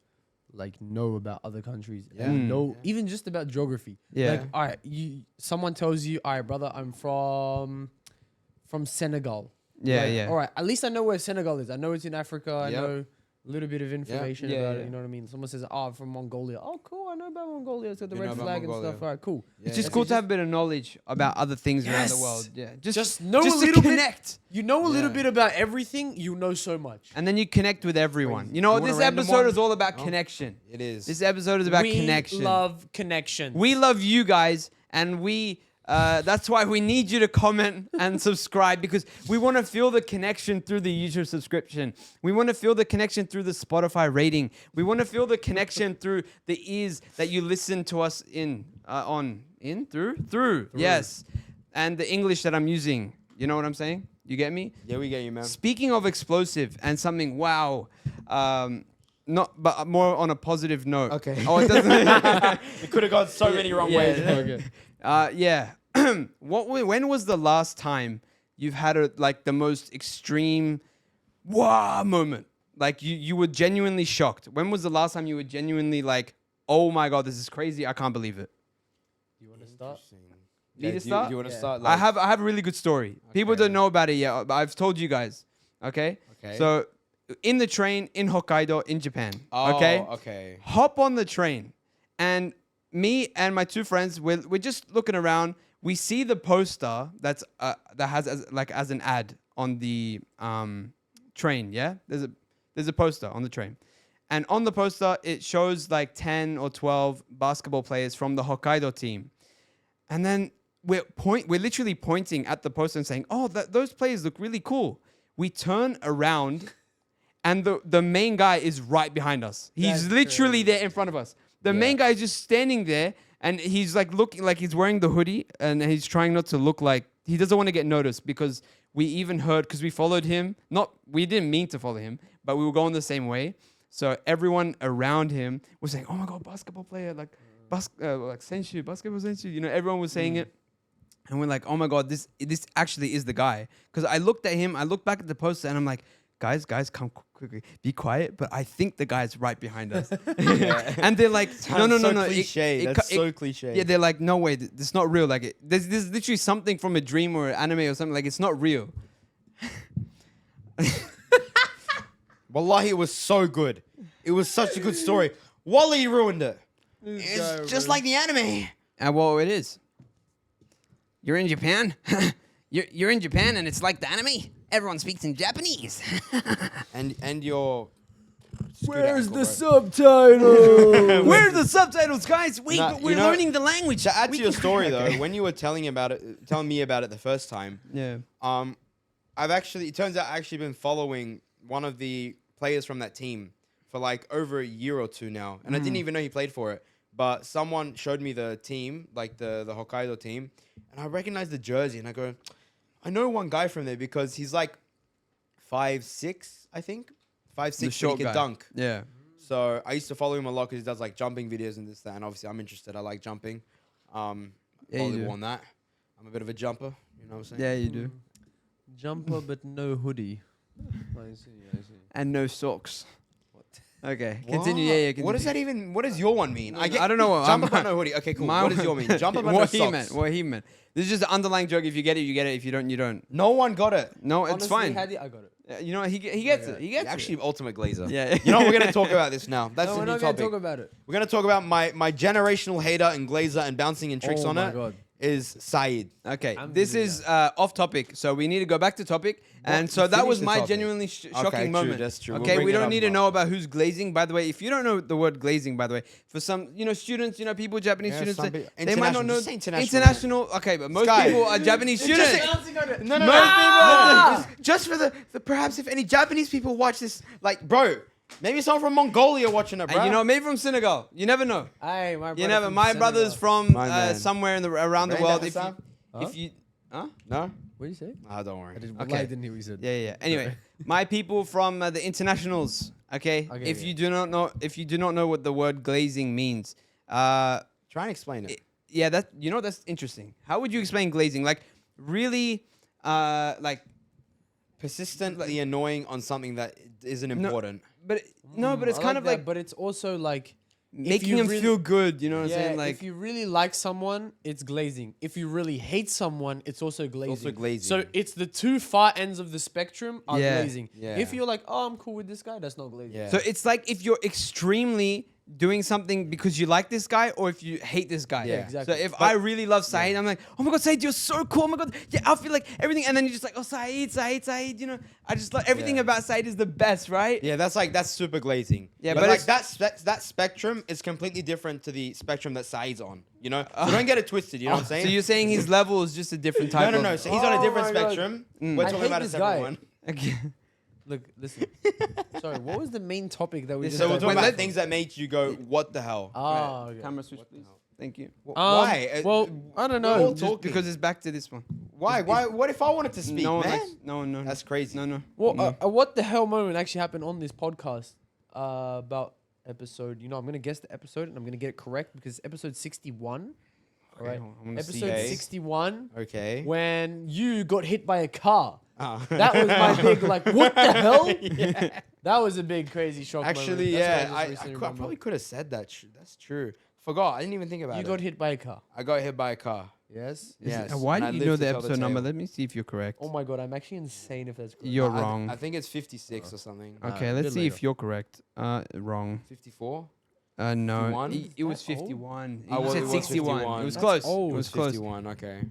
like, know about other countries Yeah. and know Yeah. even just about geography. Yeah. Like, all right, someone tells you, all right, brother, I'm from Senegal. Yeah, Like, yeah. All right, at least I know where Senegal is. I know it's in Africa. I Yep. know a little bit of information Yeah, about yeah. it. You know what I mean? Someone says, "Oh, I'm from Mongolia." Oh, cool. I know about Mongolia. It's got the You red know about flag and Mongolia. stuff. All right, cool. Yeah, It's just yeah. cool to have a bit of knowledge about other things around the Yes. world. Yeah, Just know just a to little bit. connect, You know a little Yeah. bit about everything. You know so much. and then you connect with everyone. Crazy. You know, You want a this random episode one? is all about No. connection. It is. This episode is about we connection. love connection. We love you guys, and we. That's why we need you to comment and subscribe, because we want to feel the connection through the YouTube subscription. We want to feel the connection through the Spotify rating. We want to feel the connection through the ears that you listen to us through. Yes, and the English that I'm using. You know what I'm saying? You get me? Yeah, we get you, man. Speaking of explosive and something, wow. Not, but more on a positive note. Okay. Oh, it doesn't. It could have gone so many wrong Yeah. ways. Okay. Yeah. When was the last time you've had the most extreme wow moment? Like you were genuinely shocked. When was the last time you were genuinely like, oh my god, this is crazy. I can't believe it. You want to start? Me to start? You want to Yeah. start? I have a really good story. People Okay. don't know about it yet, but I've told you guys. Okay? Okay. So in the train in Hokkaido in Japan. Oh, Okay? okay. Hop on the train, and me and my two friends, we're just looking around. We see the poster that has as an ad on the train. Yeah, there's a poster on the train, and on the poster it shows like 10 or 12 basketball players from the Hokkaido team, and then we're literally pointing at the poster and saying, "Oh, those players look really cool." We turn around, and the main guy is right behind us. He's That's literally crazy. there in front of us. The main guy is just standing there, and he's like looking like he's wearing the hoodie, and he's trying not to look like he doesn't want to get noticed, because we even heard, because we followed him. We didn't mean to follow him, but we were going the same way. So everyone around him was saying, "Oh my god, basketball player, like sensu, basketball sensu." You know, everyone was saying it. And we're like, oh my god, this actually is the guy. Because I looked at him, I looked back at the poster, and I'm like, guys, come quickly, be quiet. But I think the guy's right behind us. And they're like, no. Cliche. That's so cliche. Yeah, they're like, no way, this is not real. Like, there's literally something from a dream or anime or something. Like, it's not real. Wallahi, it was so good. It was such a good story. Wally ruined it. It's just like the anime. And well, it is. You're in Japan? you're in Japan, and it's like the anime? Everyone speaks in Japanese. And your. Where's the subtitle? Where are the subtitles, guys? Wait, Nah, but we're you know, learning the language. To add We to your can- story though, when you were telling me about it the first time, Yeah. it turns out I actually been following one of the players from that team for like over a year or two now, and I didn't even know he played for it. But someone showed me the team, like the Hokkaido team, and I recognized the jersey, and I go, I know one guy from there because he's like 5'6", I think, 5'6", The and short he guy. can dunk. Yeah. So I used to follow him a lot because he does like jumping videos and this, that, and obviously I'm interested. I like jumping. Yeah, you Volleyball do. and that. I'm a bit of a jumper. You know what I'm saying? Yeah, you do. Jumper but no hoodie. I see. And no socks. What? Okay, What? continue. Yeah, continue. What does that even? What does your one mean? I don't know what- Jumper I'm- but no hoodie. Okay, cool. My What does one- your mean? Jumper but no what socks. he meant. What he meant. This is just an underlying joke. If you get it, you get it. If you don't, you don't. No one got it. No, it's Honestly, fine. Hadi, I got it. You know, he gets God. it. He gets Actually, it. ultimate glazer. Yeah. You know what? We're gonna talk about this now. That's No, the we're new not going topic. to talk about it. We're gonna talk about my generational hater and glazer and bouncing and tricks Oh on my it. God. is Saeed. Okay, this is off topic, so we need to go back to topic. And so that finish was the my topic. genuinely Okay, shocking true, moment. that's true. We'll Okay, bring we it don't up need to after. know about who's glazing. By the way, if you don't know the word glazing, by the way, for some students, people, Japanese Yeah, students, some they might not international. know Just say international. international. Okay, but most Sky. people are Japanese students. No, no, Most no. Just for the perhaps if any Japanese people watch this, like, bro, maybe someone from Mongolia watching it, bro. And maybe from Senegal. You never know. Hey, my You never. My brother's from My man. somewhere around the Right, world. that's Sam? If you, huh? No? What did you say? Ah, don't worry. I didn't, Okay. I didn't hear what you said. Yeah. Anyway, my people from the internationals. Okay. Okay, If yeah. you do not know what the word glazing means, Try and explain it. yeah, that's interesting. How would you explain glazing? Like, really, like, Persistently annoying on something that isn't important. but it's I kind of that, like but it's also like making you them really- feel good. You know what I'm yeah, saying? Like, if you really like someone, it's glazing. If you really hate someone, it's also glazing. glazing. So it's the two far ends of the spectrum are Yeah. glazing. Yeah. If you're like, oh, I'm cool with this guy, that's not glazing. Yeah. so it's like if you're extremely doing something because you like this guy, or if you hate this guy. Yeah, exactly. So if I really love Saeed, I'm like, oh my god, Saeed, you're so cool. Oh my god, yeah, I feel like everything. And then you're just like, oh, Saeed. I just like everything Yeah. about Saeed is the best, right? Yeah, that's super glazing. Yeah, but but like it's- that spectrum is completely different to the spectrum that Saeed's on. So don't get it twisted. You know what I'm saying? So you're saying his level is just a different type no. of. So he's on a Oh different my God. spectrum. Mm. We're I talking hate about a this separate guy. one. Okay. Look, listen. Sorry, what was the main topic that we just So we're had? talking Wait, about let- things that made you go, "What the hell?" Oh, okay. Camera switch, please. Thank you. Why? Well, I don't know. We're all Just talking. because it's back to this one. Why? What if I wanted to speak, No one man? likes- no. That's crazy. No. Well, what the hell moment actually happened on this podcast about episode? I'm gonna guess the episode and I'm gonna get it correct because it's episode 61. All right, I wanna see. episode Okay. 61 Okay. when you got hit by a car. Oh. That was my big like, what the hell? That was a big crazy shock. Actually, moment. That's yeah, what I just recently remembered. probably could have said that. That's true. Forgot. I didn't even think about You it. got hit by a car. I got hit by a car. Yes. Yes. Why and do I you lived know to the tell episode number? tale. Let me see if you're correct. Oh my god, I'm actually insane if that's correct. You're I- wrong. I think it's 56 or something. Okay, a let's bit see if later. you're correct. Wrong. 54. No, 51? it was Is that old? 51. Oh, You well, said it was 61. 51. It was That's close. old. It was close. 51. Okay.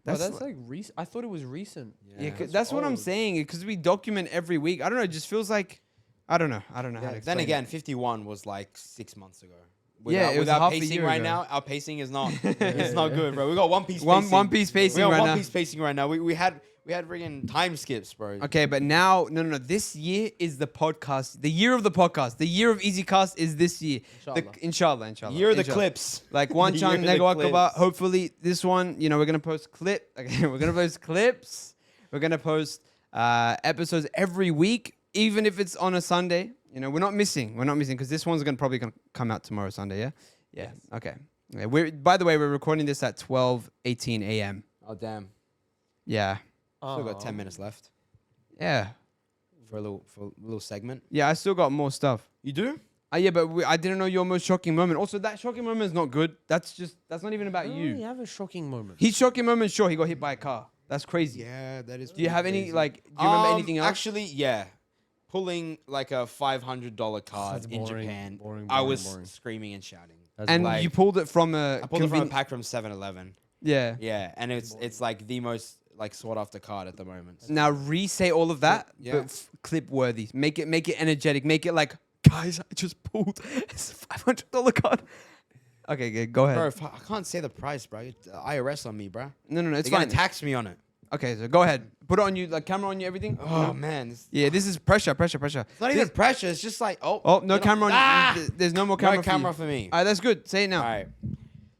That's like recent. I thought it was recent. Yeah, That's that's what I'm old. saying. Because we document every week. I don't know. It just feels like I don't know how to Yeah, explain. then it. again, 51 was like 6 months ago. Yeah, it was with our half a pacing year right ago. now, our pacing is not it's not good, bro. We got one piece One pacing. piece We pacing got right one now. piece pacing right now. We had friggin' time skips, bro. Okay, but now no. This year is the podcast. The year of the podcast. The year of EasyCast is this year. Inshallah. Year of the Inshallah. clips. Like one Year chan of the nego akaba. clips. Hopefully this one, we're gonna post clip. Okay, we're gonna post clips. We're gonna post episodes every week, even if it's on a Sunday. We're not missing. We're not missing because this one's probably gonna come out tomorrow Sunday. Yeah. Yeah. Okay. Yeah, by the way, we're recording this at 12:18 a.m. Oh damn. Yeah. Still got 10 minutes left Yeah. for a little segment. Yeah. I still got more stuff. You do? Yeah, but I didn't know your most shocking moment. Also, that shocking moment is not good. That's not even about You you. have a shocking moment. His shocking moment, sure, he got hit by a car. That's crazy. Yeah, that is. Do you have any do you remember anything else? Actually, yeah. Pulling like a $500 card That's in boring, Japan. boring, I boring, was boring. screaming and shouting. That's And like- you pulled it from a I pulled it from a pack from 7-Eleven. Yeah. Yeah, and it's like the most like sought after card at the moment. Now re-say all of that, Yeah. but clip worthy. Make it energetic. Make it like, guys, I just pulled it's a $500 card. Okay, good. Go ahead. Bro, if I can't say the price, bro. It's IRS on me, bro. No, it's They're gonna fine. tax me on it. Okay, so go ahead. Put it on you, like camera on you, everything. Oh man, it's Yeah, this is pressure. not even pressure. It's just like Oh, no you know- camera on Ah! you. There's no more No camera. camera for for me. you. All right, that's good. Say it now. All right.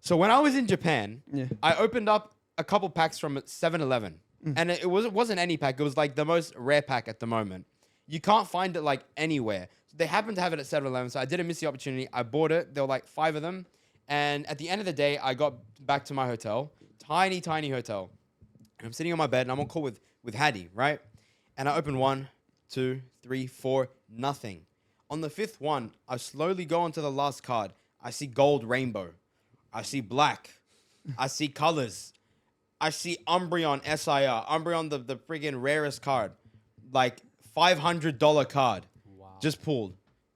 So when I was in Japan, Yeah. I opened up a couple packs from 7-Eleven. And it wasn't any pack. It was like the most rare pack at the moment. You can't find it like anywhere. They happened to have it at 7-Eleven, so I didn't miss the opportunity. I bought it. There were like 5 of them. And at the end of the day, I got back to my hotel. Tiny, tiny hotel. And I'm sitting on my bed and I'm on call with Hattie, right? And I open 1, 2, 3, 4, nothing. On the 5th one, I slowly go onto the last card. I see gold rainbow. I see black. I see colors. I see Umbreon SIR. Umbreon, the friggin' rarest card. Like $500 card. Wow. Just pulled.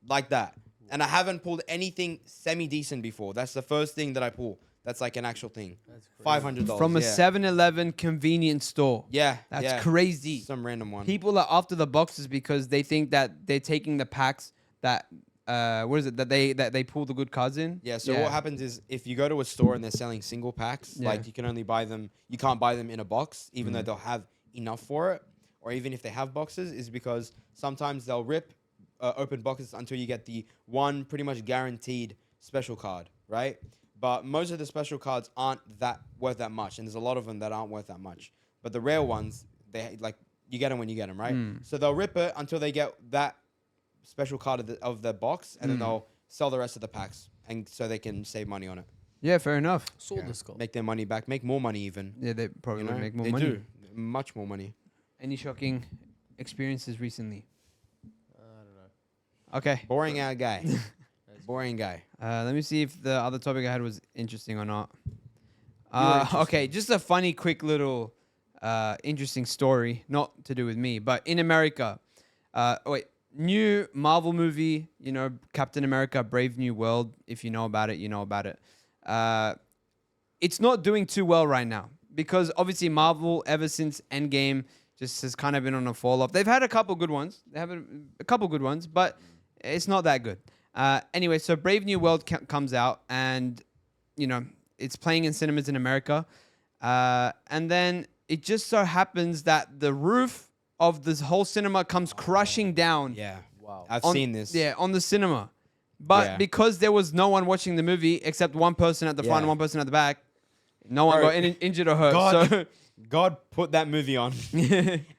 Like that. And I haven't pulled anything semi-decent before. That's the first thing that I pull. That's like an actual thing. That's crazy. $500 From a yeah. 7-Eleven convenience store. Yeah, That's yeah. crazy. Some random one. People are after the boxes because they think that they're taking the packs that what is it that they pull the good cards in. Yeah. So what happens is if you go to a store and they're selling single packs, Yeah. like you can only buy them. You can't buy them in a box, even though they'll have enough for it. Or even if they have boxes, is because sometimes they'll rip open boxes until you get the one pretty much guaranteed special card, right? But most of the special cards aren't that worth that much, and there's a lot of them that aren't worth that much. But the rare ones, they like you get them when you get them, right? So they'll rip it until they get that special card of the box, and then they'll sell the rest of the packs, and so they can save money on it. Yeah, fair enough. Sold the skull. Make their money back, make more money even. Yeah, they probably You would know? make more they money. do much more money. Any shocking experiences recently? I don't know. Okay. Boring guy. Boring guy. Let me see if the other topic I had was interesting or not. interesting. Okay, just a funny, quick little interesting story, not to do with me, but in America. New Marvel movie, Captain America, Brave New World. If you know about it, you know about it. It's not doing too well right now because obviously Marvel, ever since Endgame, just has kind of been on a fall off. They've had a couple good ones. They have a couple good ones, but it's not that good. Anyway, so Brave New World comes out, and it's playing in cinemas in America, and then it just so happens that the roof of this whole cinema comes crashing down. Yeah. Wow. I've on- seen this. Yeah, on the cinema. But Yeah. because there was no one watching the movie except one person at the front and Yeah. one person at the back, no one Bro, got injured or hurt. God- God put that movie on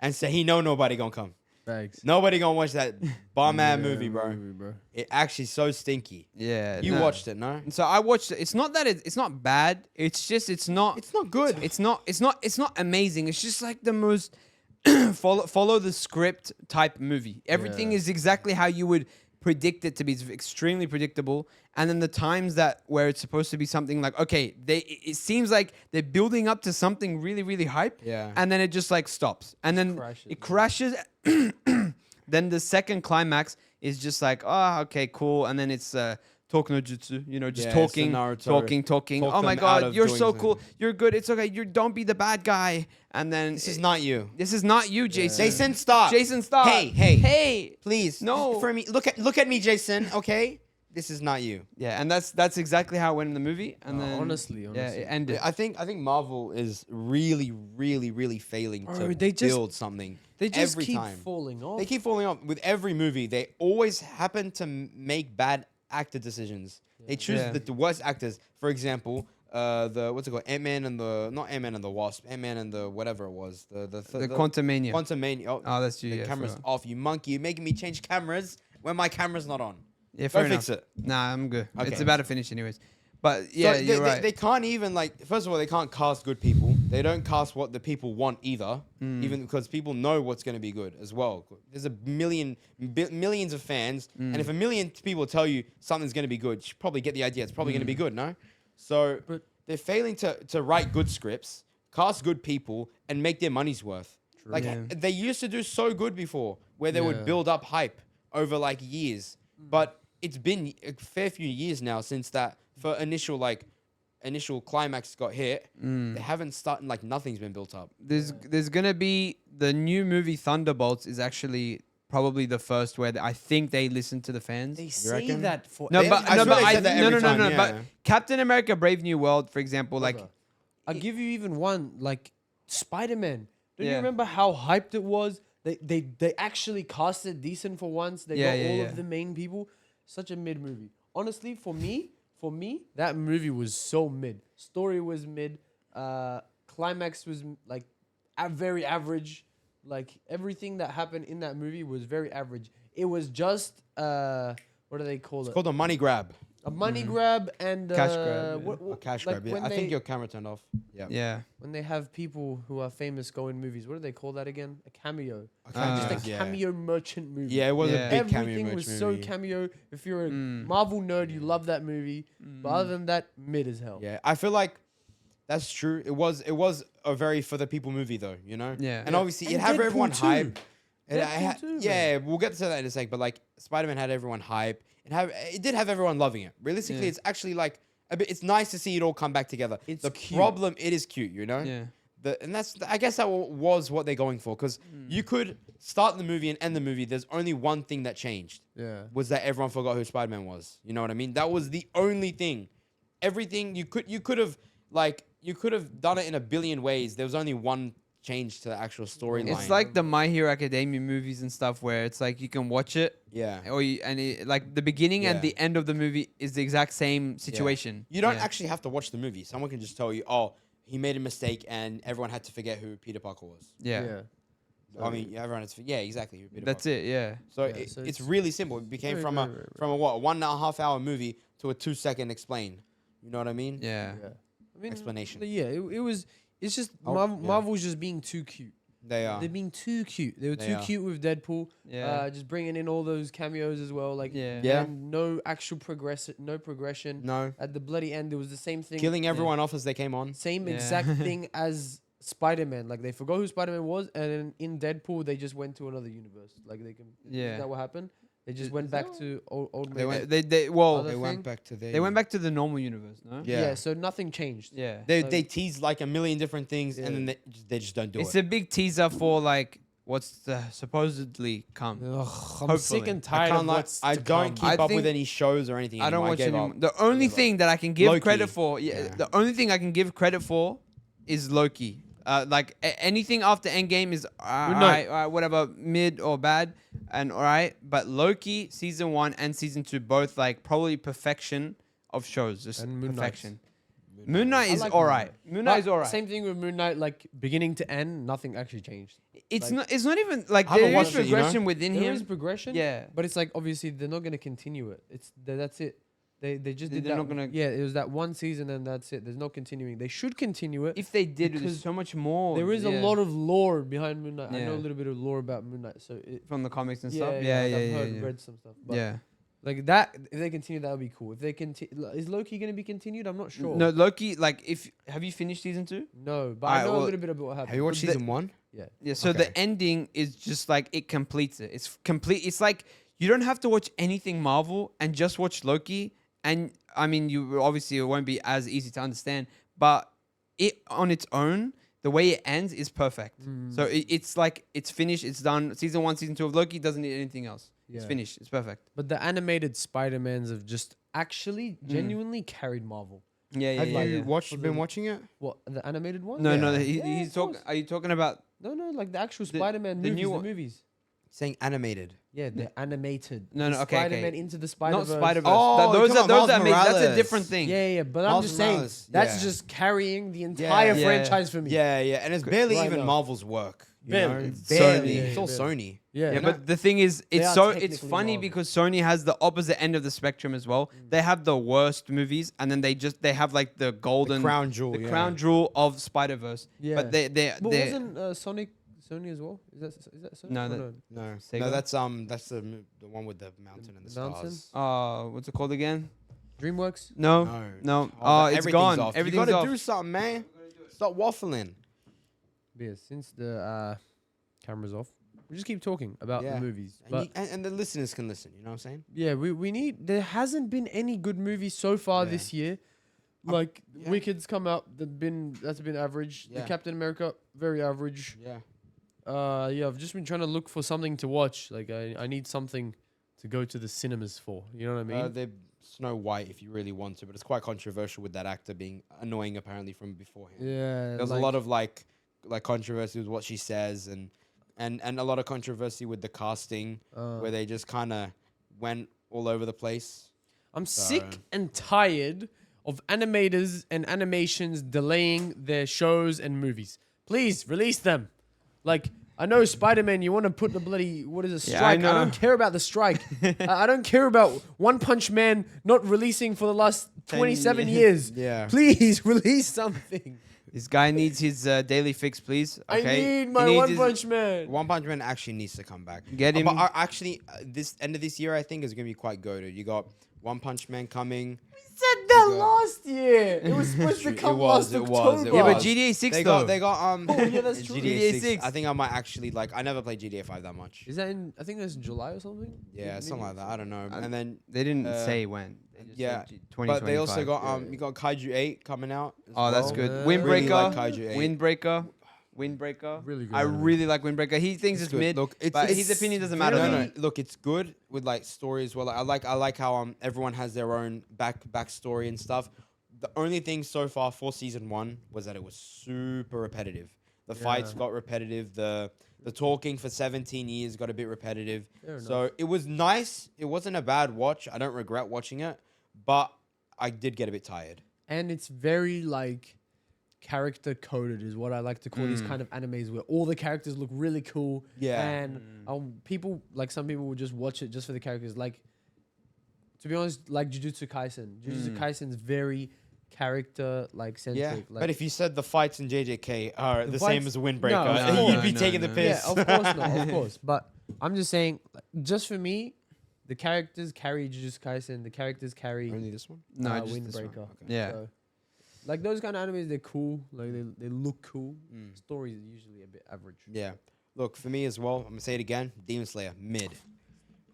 and say he know nobody gonna come. Thanks. Nobody gonna watch that bomb ass movie, bro. bro. It actually so stinky. Yeah. You no. watched it, no? So I watched it. It's not that it's not bad. It's just it's not good. it's not amazing. It's just like the most follow the script type movie. Everything Yeah. is exactly how you would predict it to be. It's extremely predictable. And then the times that where it's supposed to be something like, okay, it seems like they're building up to something really, really hype. Yeah. And then it just like stops. And then crashes, it crashes. Then the second climax is just like, oh, okay, cool. And then it's talk no jutsu, just Yeah, it's the talking, Naruto. talking. Talk Oh my them out god, of you're doing so cool. something. You're good. It's okay. You don't be the bad guy. And then This is not you. this is not you, Jason. Jason, stop. Jason, stop. Hey. Please. No. For me. Look at me, Jason, okay? This is not you. Yeah, and that's exactly how it went in the movie. And then honestly. yeah, it ended. I think Marvel is really, really, really failing Bro, to they just- build something. They just every keep time. falling off. They keep falling off with every movie. They always happen to make bad actor decisions. They choose Yeah. the worst actors. For example, the what's it called? Ant-Man and the not Ant-Man and the Wasp. Ant-Man and the whatever it was. The Quantumania. Quantumania. Oh, that's you. The Yeah, camera's forgot. off. You monkey. You're making me change cameras when my camera's not on. Yeah, Go fair enough. fix it. Nah, I'm good. Okay. It's about to finish anyways. But yeah, So you're right. They can't even first of all, they can't cast good people. They don't cast what the people want either, even because people know what's going to be good as well. There's millions of fans, and if a million people tell you something's going to be good, you should probably get the idea. It's probably going to be good, no? So But- they're failing to write good scripts, cast good people, and make their money's worth. Like Yeah. they used to do so good before, where they Yeah. would build up hype over years, but it's been a fair few years now since that for initial climax got hit. They haven't started nothing's been built up. There's gonna be the new movie Thunderbolts is actually probably the first where I think they listen to the fans. They say reckon? that for No, They- but I no, swear but they I said that no every no no time, no. But yeah. Captain America: Brave New World, for example, I'll give you even one Spider-Man. Don't Yeah. you remember how hyped it was? They actually casted decent for once. They Yeah, got yeah, all yeah. of the main people. Such a mid movie. Honestly, for me, that movie was so mid. Story was mid. Climax was very average. Like everything that happened in that movie was very average. It was just what do they call It's it? called a money grab. A money grab and Cash grab, yeah. A cash like grab. Yeah. when I they- think your camera turned off. Yeah. yeah. when they have people who are famous go in movies. What do they call that again? A cameo. cameo, Just a yeah. cameo merchant movie. Yeah, it was Yeah. a big cameo Everything merch was movie. so cameo. If you're a Marvel nerd, you love that movie. But other than that, mid as hell. Yeah, I feel like that's true. It was a very for the people movie though, you know. Yeah. And Yeah. obviously And it had Deadpool everyone too. hype. Deadpool too, yeah, we'll get to that in a sec. But Spider-Man had everyone hype. It did have everyone loving it. Realistically, Yeah. it's actually It's nice to see it all come back together. It's the cute. problem, it is cute, you know. Yeah. And that's, I guess that was what they're going for, because you could start the movie and end the movie. There's only one thing that changed. Yeah. Was that everyone forgot who Spider-Man was. You know what I mean? That was the only thing. Everything you could have done it in a billion ways. There was only one change to the actual storyline. It's like the My Hero Academia movies and stuff, where it's like you can watch it, yeah. like the beginning and Yeah. the end of the movie is the exact same situation. You don't Yeah. actually have to watch the movie. Someone can just tell you, oh, he made a mistake and everyone had to forget who Peter Parker was. Yeah. I mean, everyone has to, yeah, exactly. Who Peter That's Parker. it. Yeah. So, Yeah, so it's it's really simple. It became very, from very, a very, from a what, a 1.5 hour movie to a 2-second explain. You know what I mean? Yeah. I mean, Explanation. Yeah, it was. It's just Oh, yeah. Marvel's just being too cute. They are. They're being too cute. They were They too are. cute with Deadpool. Yeah. Just bringing in all those cameos as well. Like, Yeah. Yeah. and no actual progression. No. At the bloody end, it was the same thing. Killing everyone off as they came on. Same Yeah. exact thing as Spider-Man. Like, they forgot who Spider-Man was, and then in Deadpool, they just went to another universe. Like, they can. Yeah. Is that what happened? They just went back to old They man. went- They well Other They thing? went back to their. they went back to the normal universe, no? Yeah. So nothing changed. Yeah. They So- they teased like a million different things, Yeah. and then they just don't do It's it. a big teaser for like what's supposedly come. Ugh, I'm Hopefully. sick and I tired of can't like. what's I to don't come. keep I up with think- any shows or anything. I don't anymore. watch gave anymore. up. The only gave up. thing that I can give Loki. credit for, Yeah. the only thing I can give credit for is Loki. Like anything after Endgame is alright, whatever, mid or bad, and alright. But Loki season 1 and season 2 both like probably perfection of shows, just And Moon Knight. perfection. Moon Knight I is like Moon alright. Knight. Moon Knight is But alright. Same thing with Moon Knight, like beginning to end, nothing actually changed. It's like- not. It's not even like I haven't there is watched it, you know? progression within There him. is progression, Yeah. but it's like obviously they're not gonna continue it. That's it. They just did They're that. not gonna- Yeah, it was that one season and that's it. There's no continuing. They should continue it. If they did, there's Because so much more. There is a yeah, lot of lore behind Moon Knight. I know Yeah. a little bit of lore about Moon Knight, so from the comics and yeah, stuff. like, Yeah, I've read some stuff. But yeah. like that, if they continue, that would be cool. If they continue, is Loki gonna be continued? I'm not sure. No, Loki. Like, if have you finished season 2? No, but I Alright, know well, a little bit about what happened. Have you watched The- season 1? Yeah. Yeah. So Okay. the ending is just like it completes it. It's complete. It's like you don't have to watch anything Marvel and just watch Loki. And I mean, you obviously it won't be as easy to understand, but it on its own, the way it ends is perfect. So it's like it's finished. It's done. Season 1, season 2 of Loki doesn't need anything else. It's Yeah. finished. It's perfect. But the animated Spider-Mans have just actually genuinely carried Marvel. Yeah, yeah, Have yeah. you yeah. For been the- watching it? What, the animated one? No, no. Yeah. He's of talking. course. Are you talking about? No, like the actual The- Spider-Man the movies, new the one. movies. Saying animated. Yeah, they're animated. No, no, The okay, okay. Spider-Man into the Not Spider-Verse. Spider-Verse. Oh, That- you're those talking are about those Miles are made. That's a Morales. different thing. Yeah, but I'm Miles just saying Morales, that's yeah. just carrying the entire Yeah. franchise for me. Yeah, yeah, and it's barely Right even now. Marvel's work. You Barely. know? It's Barely. Sony. It's all Yeah, Sony. yeah. Yeah, You know? but the thing is, They it's are it's technically funny Marvel. because Sony has the opposite end of the spectrum as well. They have the worst movies, and then they have like the golden crown jewel, the yeah. crown jewel of Spider Verse. Yeah. But they But wasn't Sonic Sony as well? Is that Sony? No, Or that- No, Sega? no, that's the one with the mountain and the mountain? stars. what's it called again? DreamWorks. No, No. no. Oh, It's everything's gone. off. Everything's you gotta off. do something, man. Stop waffling. Yeah, since the camera's off, we just keep talking about Yeah. the movies. And, But and the listeners can listen. You know what I'm saying? yeah, we need. There hasn't been any good movies so far Yeah. this year. Um, Like yeah. Wicked's come out. That's been average. Yeah. The Captain America very average. Yeah. Yeah, I've just been trying to look for something to watch. Like I need something to go to the cinemas for. You know what I mean? They're Snow White if you really want to, but it's quite controversial with that actor being annoying apparently from beforehand. yeah. There's a lot of like controversy with what she says and a lot of controversy with the casting where they just kind of went all over the place. I'm sick and tired of animators and animations delaying their shows and movies. Please release them. Like, I know Spider-Man, you want to put the bloody, what is it, Yeah, I strike? I, know. don't care about the strike. I don't care about One Punch Man not releasing for the last 27 years. Yeah. Please release something. This guy needs his daily fix, please. I Okay? need He my needs One his- Punch Man. One Punch Man actually needs to come back. Get him. But actually, this end of this year, I think is going to be quite goated. You got One Punch Man coming. Said that got- last year. It was supposed to It come was, last it was, October. it Yeah, but was. GTA 6 They though. got Oh, yeah, that's true. GTA GTA 6. I think I might actually like. I never played GTA 5 that much. Is that in? I think that's July or something. Yeah, Maybe something like that. I don't know. And then, They didn't Uh, say when. They just yeah, said but they also 2025. got you got Kaiju 8 coming out. as Oh, that's well. good. Yeah. Windbreaker. Really like Kaiju 8. Windbreaker. Really good I anime. really like Windbreaker. He thinks it's good. mid, Look, but his opinion doesn't matter. No, though. no. Look, it's good with like story as well. I like how everyone has their own backstory and stuff. The only thing so far for season 1 was that it was super repetitive. The fights Yeah. got repetitive. The talking for 17 years got a bit repetitive. Fair So it was nice. It wasn't a bad watch. I don't regret watching it, but I did get a bit tired. And it's very like character coded is what I like to call these kind of animes where all the characters look really cool. Yeah. And people like some people will just watch it just for the characters. Like to be honest, like Jujutsu Kaisen. Jujutsu Kaisen's very character like centric. Yeah, Like, but if you said the fights in JJK are the same fights- as Windbreaker, No, you'd be no, taking no. the piss. yeah, of course not, of course. But I'm just saying, like, just for me, the characters carry Jujutsu Kaisen. The characters carry Only this one? No, just this one. Windbreaker. Yeah. So, like those kind of animes, they're cool. Like they look cool. Mm. Stories are usually a bit average. Yeah. Look, for me as well, I'm going to say it again. Demon Slayer, mid.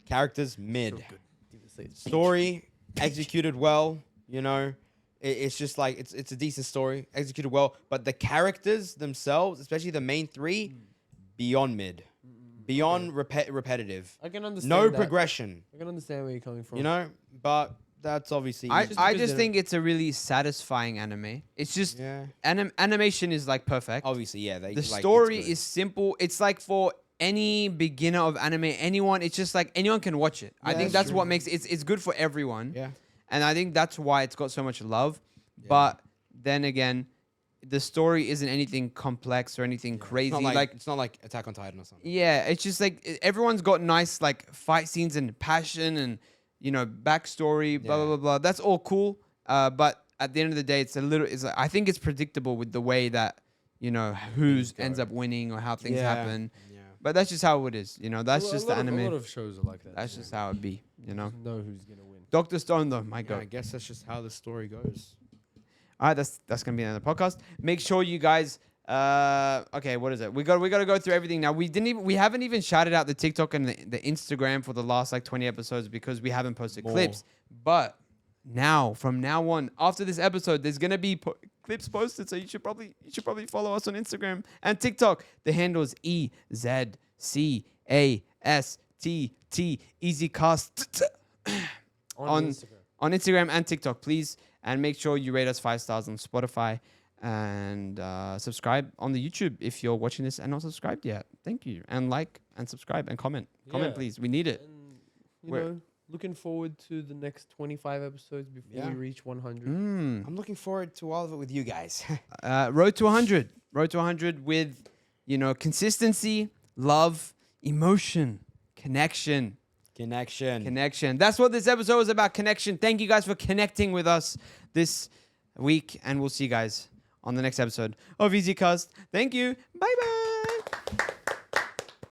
Characters, mid. So good. Demon Slayer. Story, executed well. You know, it's just like, it's a decent story, executed well. But the characters themselves, especially the main three, beyond mid. Beyond repetitive. I can understand. No that. progression, I can understand where you're coming from. you know? But that's obviously... I just I because just they're- think it's a really satisfying anime. It's just yeah. animation is like perfect. Obviously, yeah. They, The like, story it's good. is simple. It's like for any beginner of anime, anyone. It's just like anyone can watch it. I Yeah, think that's that's what true. makes it's good for everyone. Yeah. And I think that's why it's got so much love. But then again, the story isn't anything complex or anything crazy. It's not like Attack on Titan or something. Yeah, it's just like everyone's got nice like fight scenes and passion and backstory, blah blah Yeah. blah blah. That's all cool. But at the end of the day, it's a little. It's like, I think it's predictable with the way that who's go. ends up winning or how things Yeah. happen. Yeah. But that's just how it is. That's A just lot the of- anime. A lot of shows are like that. That's too. just how it be. You know who's gonna win. Doctor Stone though, my Yeah, God. I guess that's just how the story goes. All right, that's gonna be another podcast. Make sure you guys. Okay, what is it? We got to go through everything now. We haven't even shouted out the TikTok and the Instagram for the last like 20 episodes because we haven't posted More. clips. But from now on, after this episode, there's gonna be clips posted. So you should probably follow us on Instagram and TikTok. The handle is EZCASTT EasyCast on Instagram. on Instagram and TikTok, please. And make sure you rate us 5 stars on Spotify and subscribe on the YouTube if you're watching this and not subscribed yet. Thank you. And like and subscribe and comment. Comment, Yeah. please. We need it. And, We're- looking forward to the next 25 episodes before Yeah. we reach 100. I'm looking forward to all of it with you guys. Road to 100. Road to 100 with, consistency, love, emotion, connection. Connection. That's what this episode was about, connection. Thank you guys for connecting with us this week. And we'll see you guys on the next episode of EasyCast. Thank you. Bye-bye.